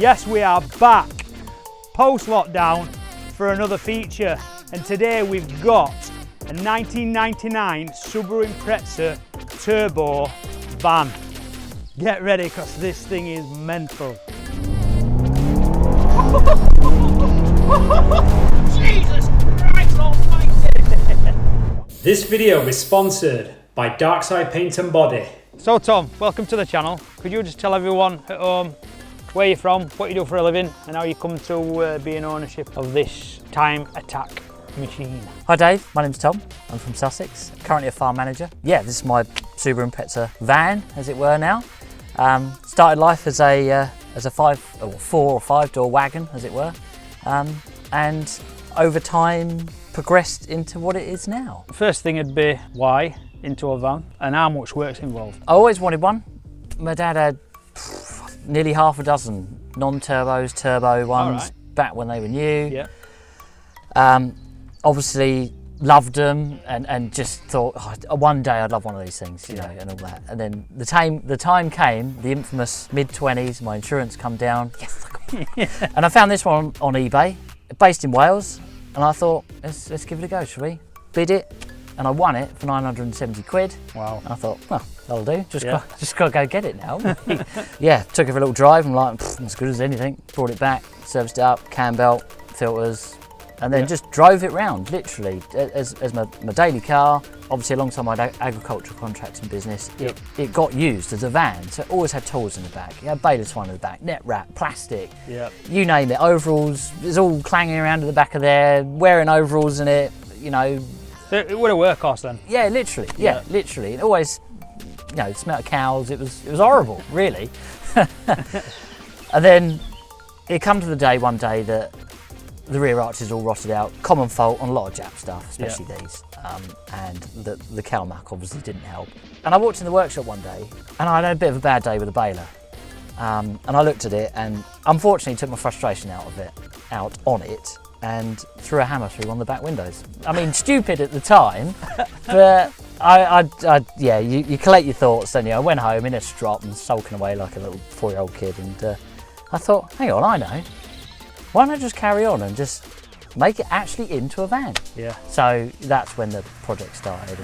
Yes, we are back post-lockdown for another feature, and today we've got a 1999 Subaru Impreza turbo van. Get ready, because this thing is mental. Jesus Christ almighty! This video is sponsored by Darkside Paint and Body. So Tom, welcome to the channel. Could you just tell everyone at home where you're from, what you do for a living, and how you come to be in ownership of this time attack machine? Hi Dave, my name's Tom. I'm from Sussex, currently a farm manager. Yeah, this is my Subaru Impreza van, as it were now. Started life as a 4 or 5 door wagon, as it were, and over time progressed into what it is now. First thing would be why into a van and how much work's involved? I always wanted one. My dad had nearly half a dozen non-turbos, turbo ones back when they were new. Yeah. Obviously loved them and just thought, oh, one day I'd love one of these things, you know, and all that. And then the time came, the infamous mid-20s, my insurance come down. Yes, and I found this one on eBay, based in Wales, and I thought, let's give it a go, shall we? Bid it, and I won it for 970 quid. Wow. And I thought, well, that'll do, just got to go get it now. Yeah, took it for a little drive, I'm like, as good as anything. Brought it back, serviced it up, cam belt, filters, and then just drove it round, literally, as my daily car. Obviously, alongside my agricultural contracting business, it got used as a van, so it always had tools in the back. It had baler twine in the back, net wrap, plastic, you name it, overalls. It's all clanging around at the back of there, wearing overalls in it, you know. It would have workhorse then? Yeah, literally, literally. It always, you know, smelled of cows. It was horrible, really. And then it come to the day one day that the rear arches all rotted out. Common fault on a lot of Jap stuff, especially these. And the cow muck obviously didn't help. And I walked in the workshop one day and I had a bit of a bad day with a baler. And I looked at it and unfortunately took my frustration out on it and threw a hammer through one of the back windows. I mean, stupid at the time, but you collect your thoughts, don't you? I went home in a strop and sulking away like a little 4-year-old kid, and I thought, hang on, I know. Why don't I just carry on and just make it actually into a van? Yeah. So that's when the project started.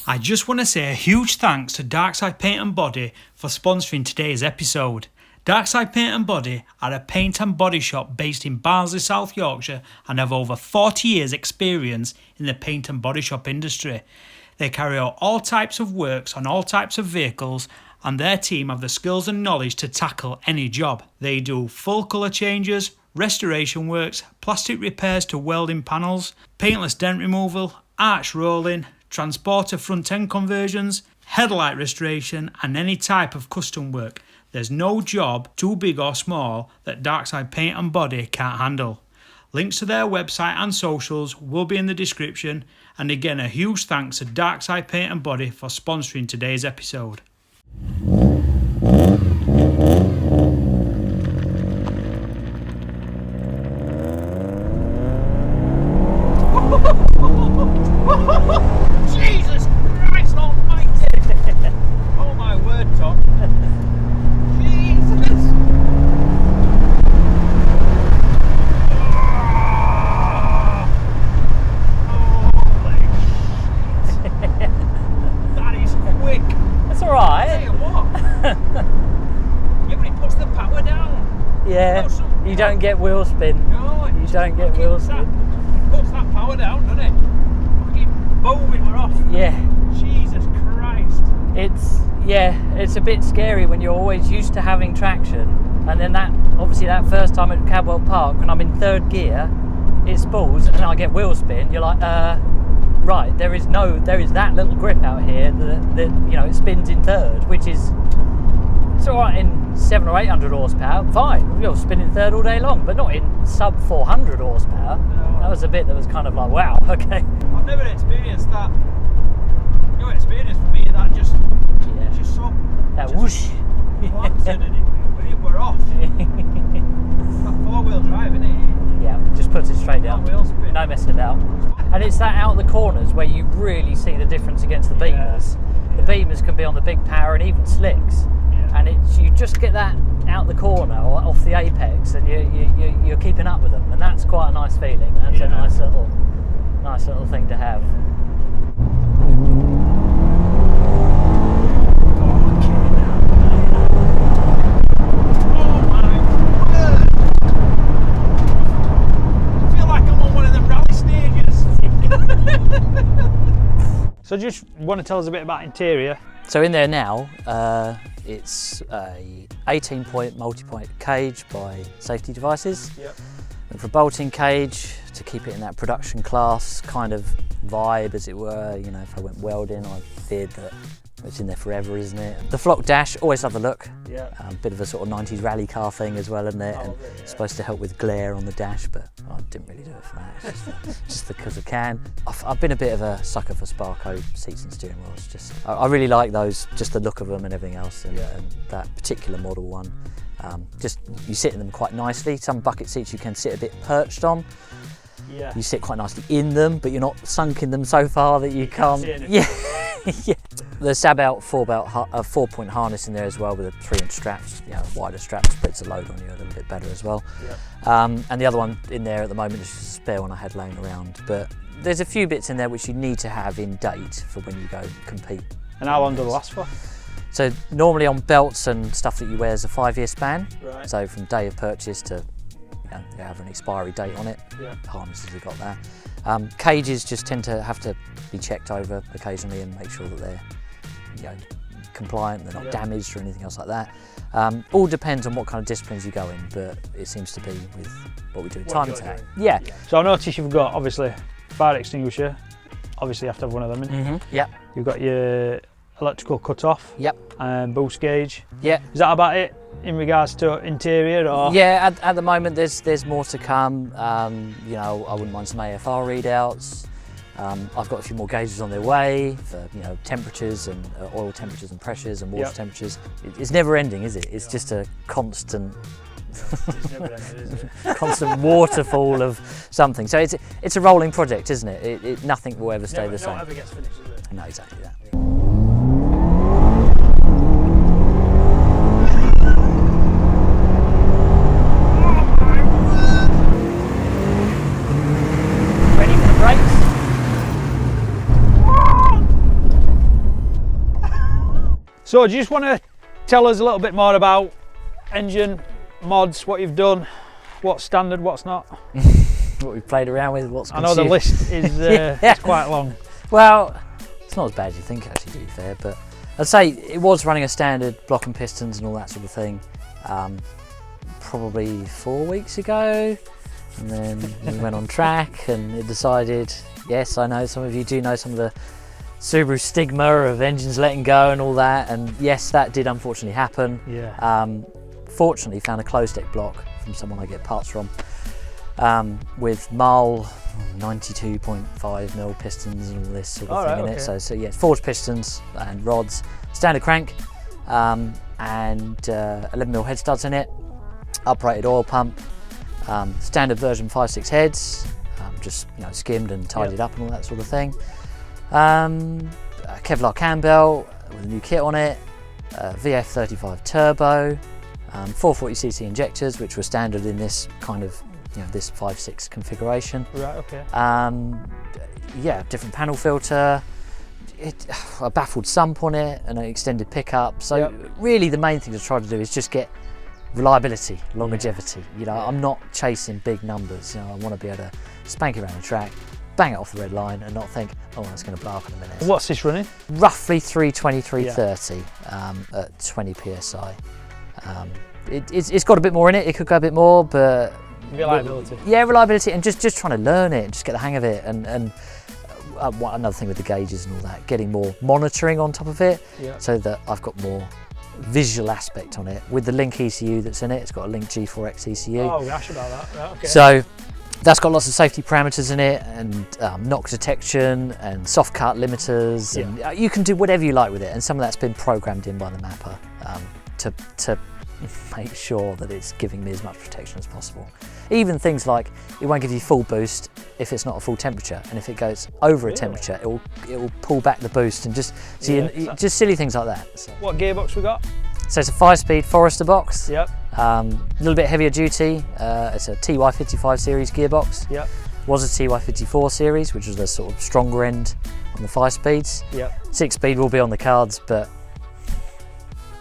I just want to say a huge thanks to Darkside Paint and Body for sponsoring today's episode. Darkside Paint and Body are a paint and body shop based in Barnsley, South Yorkshire, and have over 40 years experience in the paint and body shop industry. They carry out all types of works on all types of vehicles, and their team have the skills and knowledge to tackle any job. They do full colour changes, restoration works, plastic repairs to welding panels, paintless dent removal, arch rolling, transporter front end conversions, headlight restoration, and any type of custom work. There's no job too big or small that Darkside Paint and Body can't handle. Links to their website and socials will be in the description, and again a huge thanks to Darkside Paint and Body for sponsoring today's episode. Jesus Christ almighty! Oh my word, Tom. Jesus! Holy shit. That is quick. That's all right. Tell you what. Yeah, but it puts the power down. Yeah, you don't get wheel spin. No, you don't get wheel spin. It puts that power down, doesn't it? Fucking boom, it we're off. Yeah. Jesus Christ. It's a bit scary when you're always used to having traction, and then that first time at Cadwell Park when I'm in third gear, it spools and I get wheel spin. You're like, right, there is that little grip out here that it spins in third, which is It's all right in 700 or 800 horsepower, fine. You're spinning third all day long, but not in sub 400 horsepower. No. That was a bit that was kind of like, wow, okay. I've never experienced that. No experience for me, that just so... That whoosh. Planted and it were off. That four-wheel drive, isn't it? Yeah, just puts it straight down. Wheel spin. No messing about. And it's that out the corners where you really see the difference against the beamers. The beamers can be on the big power and even slicks. And you just get that out the corner or off the apex, and you're keeping up with them, and that's quite a nice feeling. That's a nice little thing to have. I feel like I'm on one of them rally stages. So just want to tell us a bit about interior. So in there now, it's a 18-point multi-point cage by Safety Devices. Yep. And for bolting cage, to keep it in that production class kind of vibe, as it were. You know, if I went welding, I feared that it's in there forever, isn't it? The flock dash, always love the look. Yeah. Bit of a sort of 90s rally car thing as well, isn't it? Oh, and really, yeah. supposed to help with glare on the dash, but I didn't really do it for that. It's just because I can. I've been a bit of a sucker for Sparco seats and steering wheels. I really like those, just the look of them and everything else, and that particular model one. Just you sit in them quite nicely. Some bucket seats you can sit a bit perched on. Yeah. You sit quite nicely in them, but you're not sunk in them so far that you can't. Yeah. Yeah. The SAAB out 4-point harness in there as well, with a 3-inch straps, wider strap, spreads the load on you a little bit better as well. Yeah. And the other one in there at the moment is just a spare one I had laying around. But there's a few bits in there which you need to have in date for when you go compete. And how long do they last for? So normally on belts and stuff that you wear is a 5-year span. Right. So from day of purchase to you have an expiry date on it. Yeah. Harnesses have got that. Cages just tend to have to be checked over occasionally and make sure that they're compliant, they're not damaged or anything else like that. All depends on what kind of disciplines you go in, but it seems to be with what we do in time attack. Yeah. So I notice you've got obviously fire extinguisher. Obviously you have to have one of them in. Yep. You've got your electrical cut-off. Yep. Boost gauge. Yeah. Is that about it in regards to interior, or? Yeah, at the moment there's more to come. I wouldn't mind some AFR readouts. I've got a few more gauges on their way for temperatures and oil temperatures and pressures and water temperatures. It's never ending, is it? It's just a constant It's never ending, is it? constant waterfall of something. So it's a rolling project, isn't it? Nothing will ever stay the same. No ever gets finished, is it? No, exactly that. Ready for the brakes? So do you just want to tell us a little bit more about engine, mods, what you've done, what's standard, what's not? What we've played around with, what's I know the list is it's quite long. Well, it's not as bad as you think, actually, to be fair, but I'd say it was running a standard block and pistons and all that sort of thing probably 4 weeks ago, and then we went on track and it decided, yes, I know some of you do know some of the Subaru stigma of engines letting go and all that, and yes, that did unfortunately happen. Yeah. Fortunately found a closed deck block from someone I get parts from with MAL 92.5mm pistons and all this sort of thing in it. So yeah, forged pistons and rods, standard crank, and 11mm head studs in it, uprated oil pump, standard version 5.6 heads, just skimmed and tidied up and all that sort of thing. A Kevlar cam belt with a new kit on it, VF35 turbo, 440cc injectors, which were standard in this kind of this 5.6 configuration. Right. Okay. Yeah, different panel filter, a baffled sump on it, and an extended pickup. So really, the main thing to try to do is just get reliability, longevity. I'm not chasing big numbers. I want to be able to spank it around the track, bang it off the red line, and not think, oh, it's going to blow up in a minute. What's this running? Roughly 320, 330 at 20 psi. It's got a bit more in it. It could go a bit more, but reliability. Yeah, reliability, and just trying to learn it and just get the hang of it. And another thing with the gauges and all that, getting more monitoring on top of it, so that I've got more visual aspect on it with the Link ECU that's in it. It's got a Link G4X ECU. Oh, gosh, about that. Right, okay. So that's got lots of safety parameters in it, and knock detection and soft cut limiters, and you can do whatever you like with it, and some of that's been programmed in by the mapper to make sure that it's giving me as much protection as possible. Even things like it won't give you full boost if it's not a full temperature, and if it goes over a temperature, it will pull back the boost, and just just silly things like that. So. What gearbox we got? So it's a 5-speed Forester box. Yep. A little bit heavier duty. It's a TY55 series gearbox. Yep. Was a TY54 series, which was the sort of stronger end on the 5 speeds. Yep. 6-speed will be on the cards, but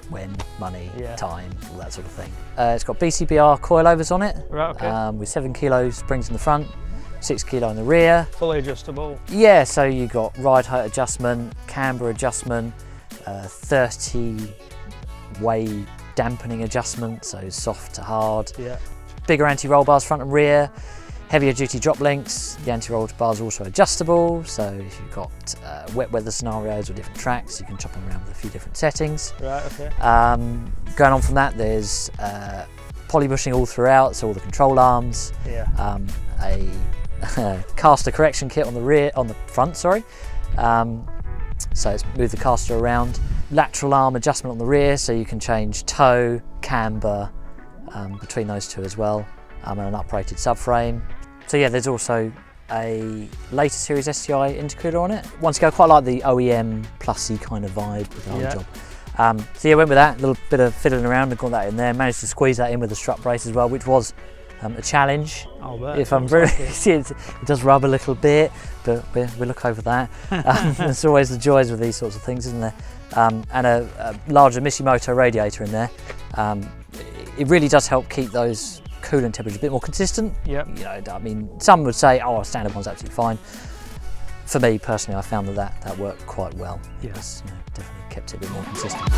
when, money, time, all that sort of thing. It's got BCBR coilovers on it. Right, okay. With 7 kilo springs in the front, 6 kilo in the rear. Fully adjustable. Yeah, so you got ride height adjustment, camber adjustment, 30 way dampening adjustment, so soft to hard. Yeah. Bigger anti-roll bars front and rear, heavier duty drop links. The anti-roll bars are also adjustable, so if you've got wet weather scenarios or different tracks, you can chop them around with a few different settings. Right, okay. Going on from that, there's poly bushing all throughout, so all the control arms. Yeah. A caster correction kit on the front, sorry. So it's move the caster around. Lateral arm adjustment on the rear, so you can change toe, camber between those two as well, and an uprated subframe. So yeah, there's also a later series STI intercooler on it. Once again, I quite like the OEM plusy kind of vibe with the whole job. So yeah, went with that, a little bit of fiddling around and got that in there. Managed to squeeze that in with the strut brace as well, which was a challenge. If I'm really, it does rub a little bit, but we'll look over that. There's always the joys with these sorts of things, isn't there? And a larger Mishimoto radiator in there. It really does help keep those coolant temperatures a bit more consistent. Yep. You know, I mean, some would say, oh, a standard one's absolutely fine. For me personally, I found that worked quite well. Yes, you know, definitely kept it a bit more consistent.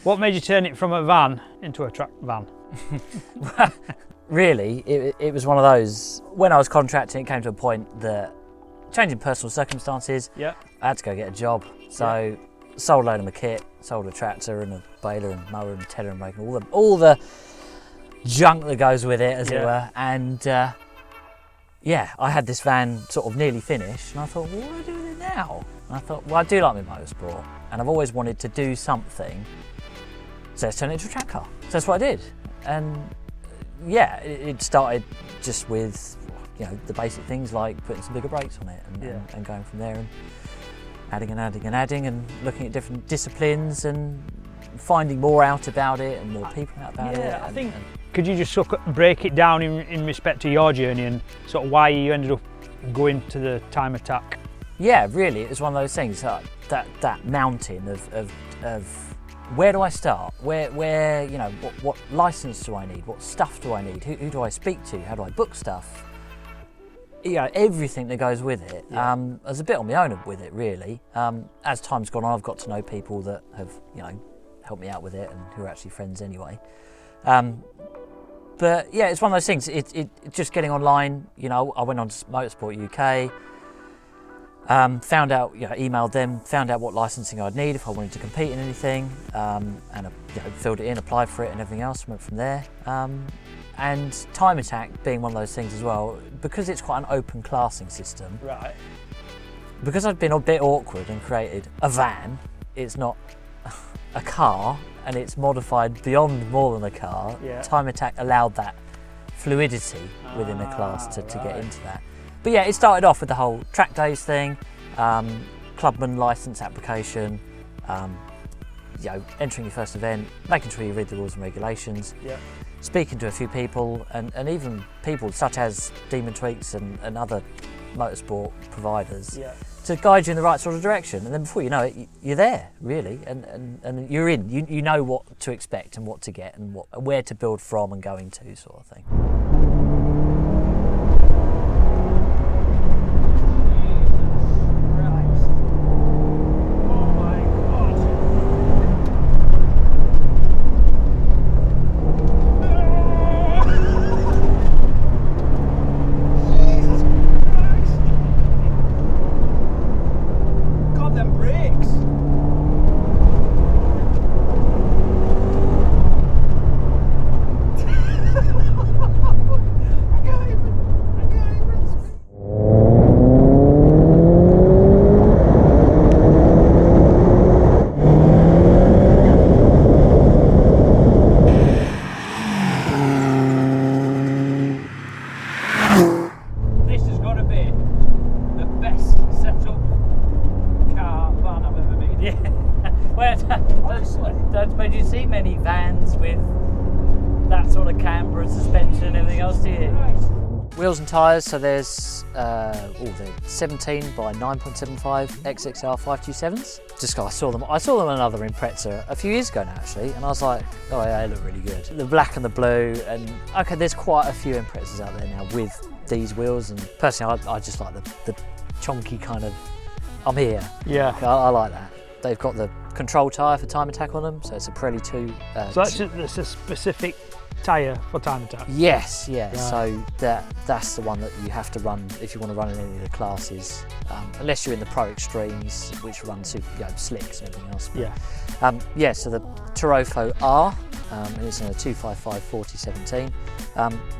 What made you turn it from a van into a track van? Really, it was one of those, when I was contracting, it came to a point that, changing personal circumstances, I had to go get a job. So sold a load of my kit, sold a tractor and a baler and mower and tedder and rake and all the junk that goes with it, as it were. And yeah, I had this van sort of nearly finished, and I thought, well, what do I do with it now? And I thought, well, I do like my motorsport, and I've always wanted to do something. So let's turn it into a track car. So that's what I did. And yeah, it started just with, you know, the basic things like putting some bigger brakes on it and going from there and adding and adding and adding and looking at different disciplines and finding more out about it and more people out about it. Yeah, I think, could you just break it down in respect to your journey and sort of why you ended up going to the time attack? Yeah, really, it was one of those things, that mountain of where do I start? Where you know, what license do I need? What stuff do I need? Who do I speak to? How do I book stuff? You know, everything that goes with it. I was a bit on my own with it, really. As time's gone on, I've got to know people that have, you know, helped me out with it and who are actually friends anyway. But yeah, it's one of those things. It just getting online. You know, I went on to Motorsport UK. Found out, you know, emailed them, found out what licensing I'd need if I wanted to compete in anything, and you know, filled it in, applied for it and everything else, went from there. And time attack being one of those things as well, because it's quite an open classing system. Right. Because I'd been a bit awkward and created a van, it's not a car, and it's modified beyond more than a car. Time attack allowed that fluidity within the class to get into that. But yeah, it started off with the whole track days thing, clubman license application, you know, entering your first event, making sure you read the rules and regulations, speaking to a few people, and even people such as Demon Tweaks and other motorsport providers to guide you in the right sort of direction. And then before you know it, you're there, really, and you're in. You know what to expect and what to get and where to build from and going to, sort of thing. don't suppose you see many vans with that sort of camber and suspension and everything else, do you? Wheels and tyres, so there's they're 17 by 9.75 XXR 527s. I saw them on another Impreza a few years ago now actually, and I was like, oh yeah, they look really good. The black and the blue, and okay, there's quite a few Imprezas out there now with these wheels, and personally I just like the chonky kind of, I'm here. Yeah. I like that. They've got the control tyre for time attack on them, so it's a Pirelli 2. So that's a specific tyre for time attack? Yes, yeah. Right. So that's the one that you have to run if you want to run in any of the classes, unless you're in the Pro Extremes, which run super, slicks and everything else. But, yeah, so the Tarofo R, and it's in a 255/40/17.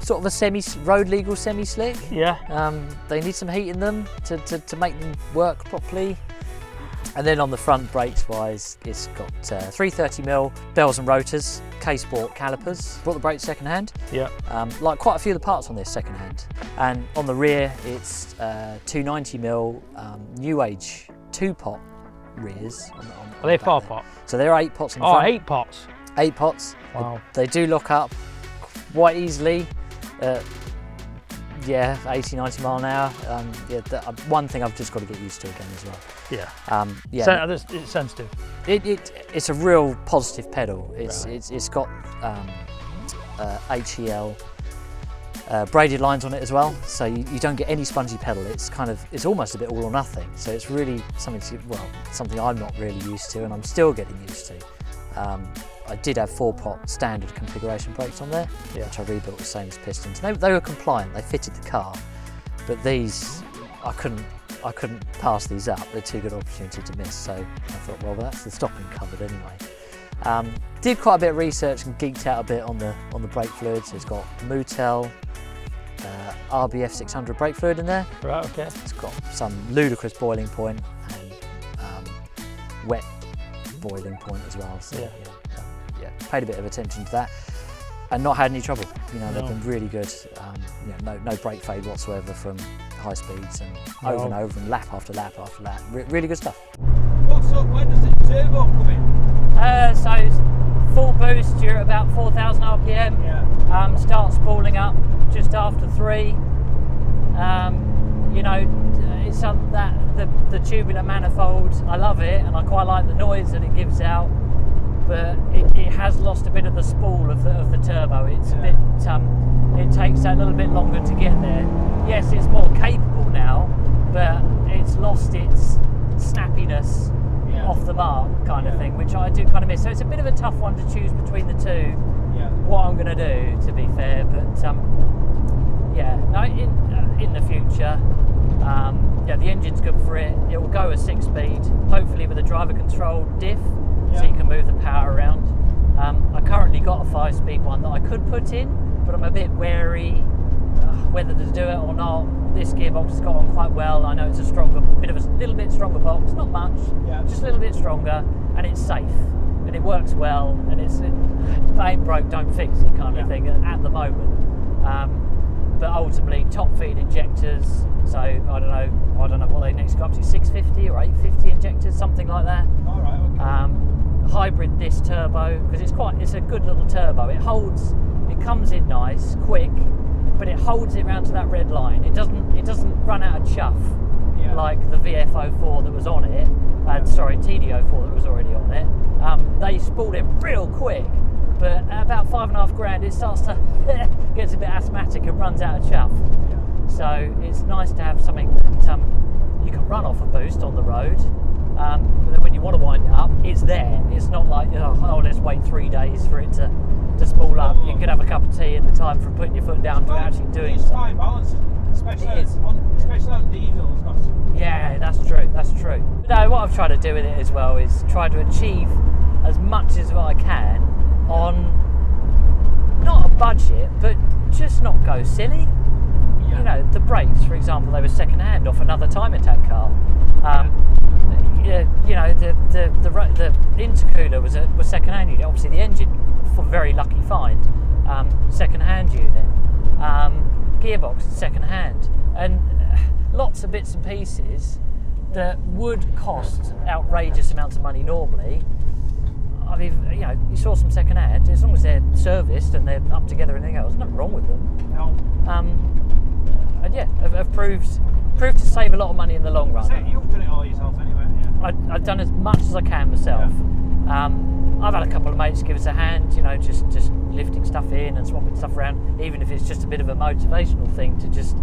Sort of a road legal semi-slick. Yeah. They need some heat in them to make them work properly. And then on the front, brakes wise, it's got 330mm bells and rotors, K-Sport calipers. Bought the brakes second hand. Yeah. Like quite a few of the parts on this second hand. And on the rear, it's 290mm new age 2-pot rears. Are they 4-pot? So they're 8 pots in front. 8 pots. 8 pots. Wow. They do lock up quite easily. 80, 90 mile an hour. One thing I've just got to get used to again as well. Yeah. It's sensitive. It's a real positive pedal. It's got HEL braided lines on it as well, so you don't get any spongy pedal. It's almost a bit all or nothing. So it's really something I'm not really used to, and I'm still getting used to. I did have 4-pot standard configuration brakes on there, which I rebuilt the same as pistons. They were compliant, they fitted the car, but these, I couldn't pass these up. They're too good an opportunity to miss, so I thought, well, that's the stopping covered anyway. Did quite a bit of research and geeked out a bit on the brake fluids. It's got Mutel, RBF 600 brake fluid in there. Right, okay. It's got some ludicrous boiling point and wet boiling point as well. So, paid a bit of attention to that and not had any trouble. They've been really good. No brake fade whatsoever from high speeds and over and over and lap after lap after lap. Really good stuff. What's up? When does the turbo come in? So it's full boost, you're at about 4,000 RPM. Yeah. Start spooling up just after 3. It's something that the tubular manifold, I love it and I quite like the noise that it gives out. But it has lost a bit of the spool of the turbo. It's a bit, it takes that little bit longer to get there. Yes, it's more capable now, but it's lost its snappiness off the mark kind of thing, which I do kind of miss. So it's a bit of a tough one to choose between the two, what I'm going to do, to be fair. But in the future, the engine's good for it. It will go a 6-speed, hopefully with a driver controlled diff. So you can move the power around. I currently got a 5-speed one that I could put in, but I'm a bit wary whether to do it or not. This gearbox has got on quite well. I know it's a little bit stronger box, not much, just a little bit stronger, and it's safe, and it works well, and it's if it ain't broke, don't fix it kind of thing at the moment. But ultimately, top feed injectors. So I don't know what they next go up to, 650 or 850 injectors, something like that. All right. Okay. Hybrid this turbo, because it's a good little turbo. It comes in nice, quick, but it holds it round to that red line. It doesn't run out of chuff like the VF04 that was on it, TD04 that was already on it. They spooled it real quick, but at about $5,500 it starts to gets a bit asthmatic and runs out of chuff. So it's nice to have something that you can run off a boost on the road. But then when you want to wind it up, it's there. It's not like, let's wait 3 days for it to spool up. You can have a cup of tea in the time from putting your foot down to actually doing something. It's fine balance, especially on diesels. Yeah, that's true. But no, what I've tried to do with it as well is try to achieve as much as I can on not a budget, but just not go silly. The brakes, for example, they were second hand off another time attack car. The intercooler was second hand unit. Obviously, the engine, for very lucky find, second hand unit. Gearbox, second hand, and lots of bits and pieces that would cost outrageous amounts of money normally. I mean, you know, you saw some second hand. As long as they're serviced and they're up together and everything else, there's nothing wrong with them. No. And yeah, have proved to save a lot of money in the long run. So you've done it all yourself anyway. Yeah. I've done as much as I can myself. Yeah. I've had a couple of mates give us a hand, you know, just lifting stuff in and swapping stuff around, even if it's just a bit of a motivational thing to just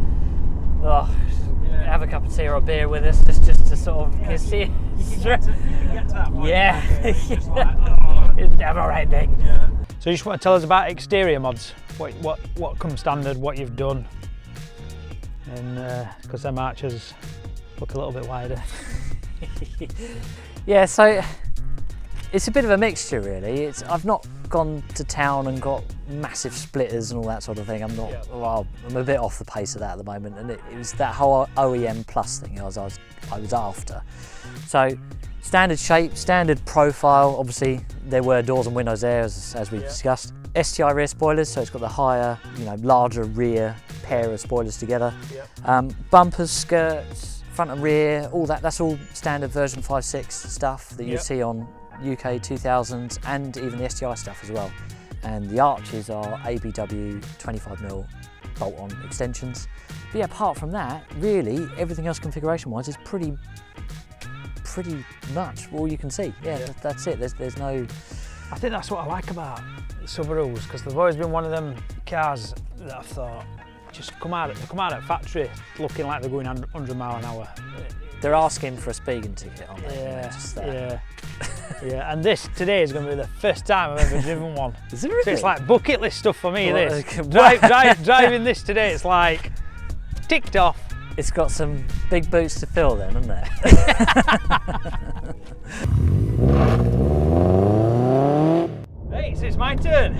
have a cup of tea or a beer with us, just to sort of see it. You can get to that point. Yeah, It's just like, oh. it's never ending. Yeah. So you just want to tell us about exterior mods, what comes standard, what you've done, and because them arches look a little bit wider. Yeah, so it's a bit of a mixture really. I've not gone to town and got massive splitters and all that sort of thing. I'm a bit off the pace of that at the moment, and it was that whole OEM plus thing I was after. So standard shape, standard profile. Obviously there were doors and windows there as we discussed. STI rear spoilers, so it's got the higher, you know, larger rear pair of spoilers together. Bumpers, skirts, front and rear, all that. That's all standard version 5.6 stuff that you see on UK 2000s and even the STI stuff as well. And the arches are ABW 25mm bolt-on extensions. But yeah, apart from that, really everything else configuration-wise is pretty much all you can see. Yeah. That's it. There's no. I think that's what I like about Subarus, because they've always been one of them cars that I've thought just come out of factory looking like they're going 100 miles an hour. They're asking for a speeding ticket, aren't they? Yeah. Yeah, and this today is going to be the first time I've ever driven one. Is it really? So it's like bucket list stuff for me, this. Driving this today, it's like ticked off. It's got some big boots to fill then, hasn't it? Hey, so it's my turn.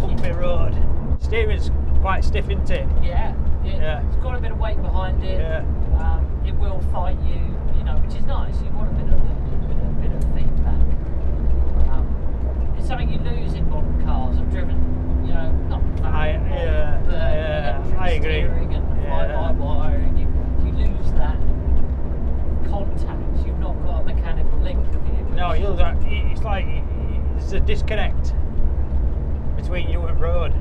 Bumpy road. Steering's quite stiff, isn't it? Yeah. It's got a bit of weight behind it. Yeah. It will fight you, you know, which is nice. You want a bit of feedback. It's something you lose in modern cars. I've driven, you know, not I agree. Steering and fly-by-wire, and you lose that contact. You've not got a mechanical link of you. No, it's like there's a disconnect between you and road.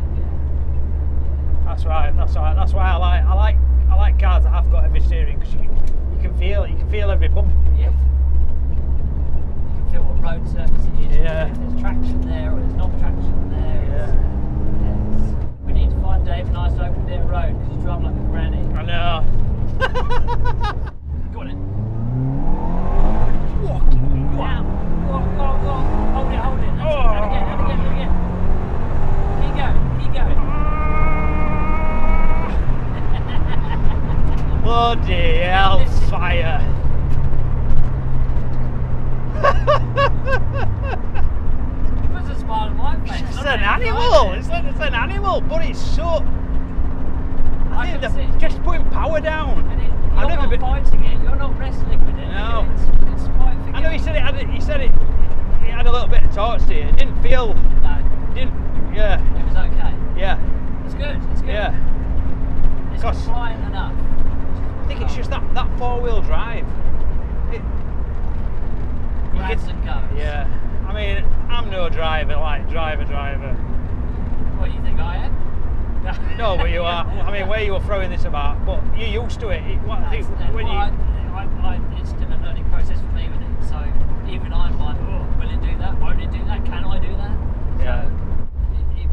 That's right. That's why I like cars that have got heavy steering, because you can feel every bump. Yeah. You can feel what road surface it is. Yeah. If there's traction there or there's not traction there. Yeah. We need to find Dave a nice open bit of road, because you drive like a granny. I know. Go on in. What? Now. Go. Hold it. That's Oh. And again. Keep going. Bloody hellfire! Puts a smile on my face. It's an animal. It's an animal, but it's so. I think they're just putting power down. You're not fighting it. You're not wrestling with it. No. It's quite. I know you said it had a little bit of torque to it. It didn't feel. No. Yeah. It was okay. Yeah. It's good. Yeah. It's compliant enough. I think it's just that four-wheel drive. Grabs and goes. Yeah. I mean, I'm no driver, like driver. What do you think I am? No, but you are. I mean, where you were throwing this about, but you're used to it. It's still a learning process for me with it. So even I'm like, will it do that? Won't it do that? Can I do that? Yeah. So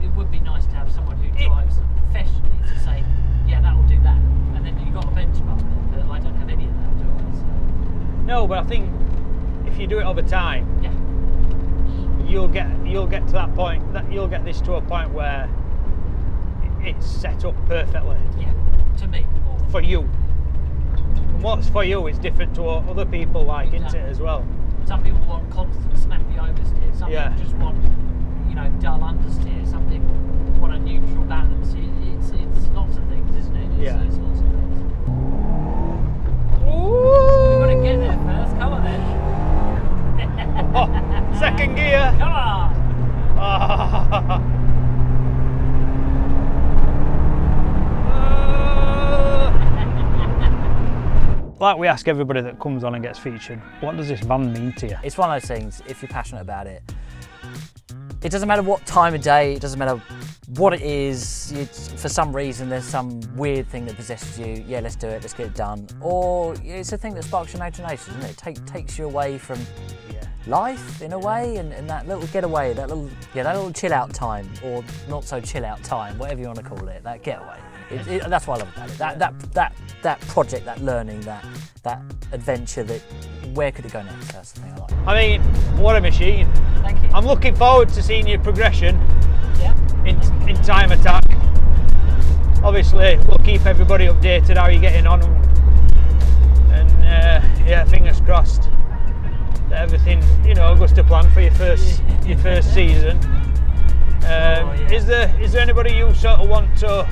it would be nice to have someone who drives professionally to say, yeah, that will do that. And then you've got a benchmark there, but I don't have any of that, do I? So. No, but I think if you do it over time, yeah, you'll get to that point. That you'll get this to a point where it's set up perfectly. Yeah, to me. For you. And what's for you is different to what other people like, isn't it, as well? Some people want constant snappy oversteer. Some people just want, you know, dull understeer. Some people want a neutral balance. It's lots of things, isn't it? It's lots of things. Ooh. We've got to get there first. Come on then. Oh, second gear. Come on. Oh. like we ask everybody that comes on and gets featured, what does this van mean to you? It's one of those things, if you're passionate about it, it doesn't matter what time of day, it doesn't matter what it is, for some reason there's some weird thing that possesses you, yeah, let's do it, let's get it done. Or it's a thing that sparks your imagination, isn't it? It takes you away from life in a way, and that little getaway, that little chill out time, or not so chill out time, whatever you want to call it, that getaway. That's what I love about it. That project, that learning, that adventure, that where could it go next? That's the thing I like. I mean, what a machine. Thank you. I'm looking forward to seeing your progression Yeah. in Time Attack. Obviously, we'll keep everybody updated how you're getting on, and yeah, fingers crossed that everything, you know, goes to plan for your first season. Yeah. Is there anybody you sort of want to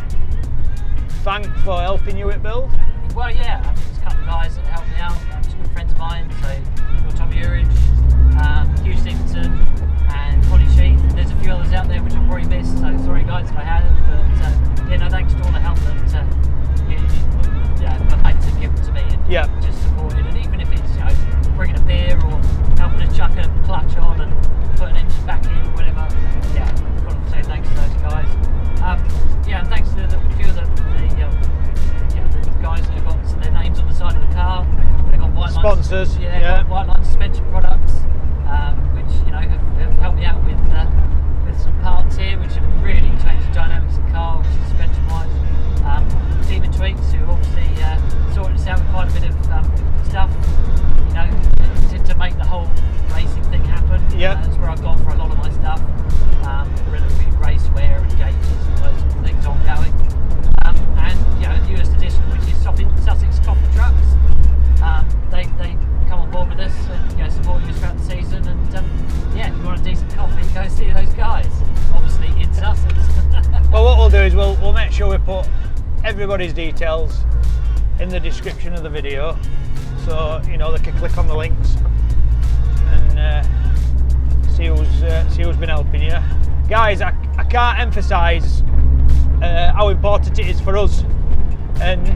thank for helping you at build? Well, yeah, I mean, there's a couple of guys that helped me out, some good friends of mine, so you've got Tommy Urridge, Hugh Simpson, and Holly Sheath. There's a few others out there which I've probably missed, so sorry guys if I hadn't, but yeah, no, thanks to all the help that I've had to give to me and just supported, and even if it's, you know, bringing a beer or helping us chuck a clutch on and put an engine back in, whatever, yeah, I've got to say thanks to those guys. Yeah, and thanks to the few of the guys that have got their names on the side of the car. They've got white sponsors, lines, got white line suspension products, which, you know, have helped me out with some parts here, which have really changed the dynamics of the car, which is suspension wise. Demon Tweaks, who obviously sorted us out with quite a bit of stuff, you know, to make the whole racing thing happen. Yeah, that's where I've gone for a lot of my stuff. Relatively racewear and gauges and those sort of things ongoing. And you know, the newest edition, which is Sussex Coffee Trucks, they come on board with us and, you know, supporting us throughout the season. And yeah, if you want a decent coffee, go see those guys. Obviously in Sussex. Well, what we'll do is we'll make sure we put everybody's details in the description of the video, so you know they can click on the links and see who's been helping you. Guys, I can't emphasise how important it is for us and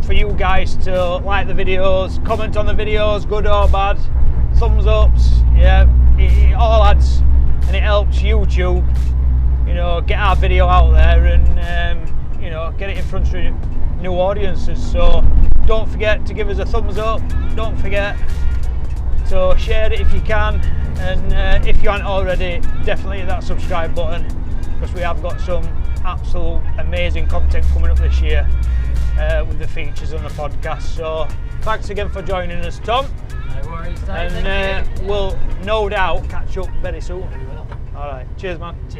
for you guys to like the videos, comment on the videos, good or bad, thumbs ups. Yeah, it all adds and it helps YouTube, you know, get our video out there and you know, get it in front of new audiences. So don't forget to give us a thumbs up, don't forget to share it if you can, and if you aren't already, definitely hit that subscribe button, because we have got some absolute amazing content coming up this year with the features on the podcast. So thanks again for joining us, Tom. No worries, Dave. And we'll no doubt catch up very soon. We will. Alright, cheers man. Cheers.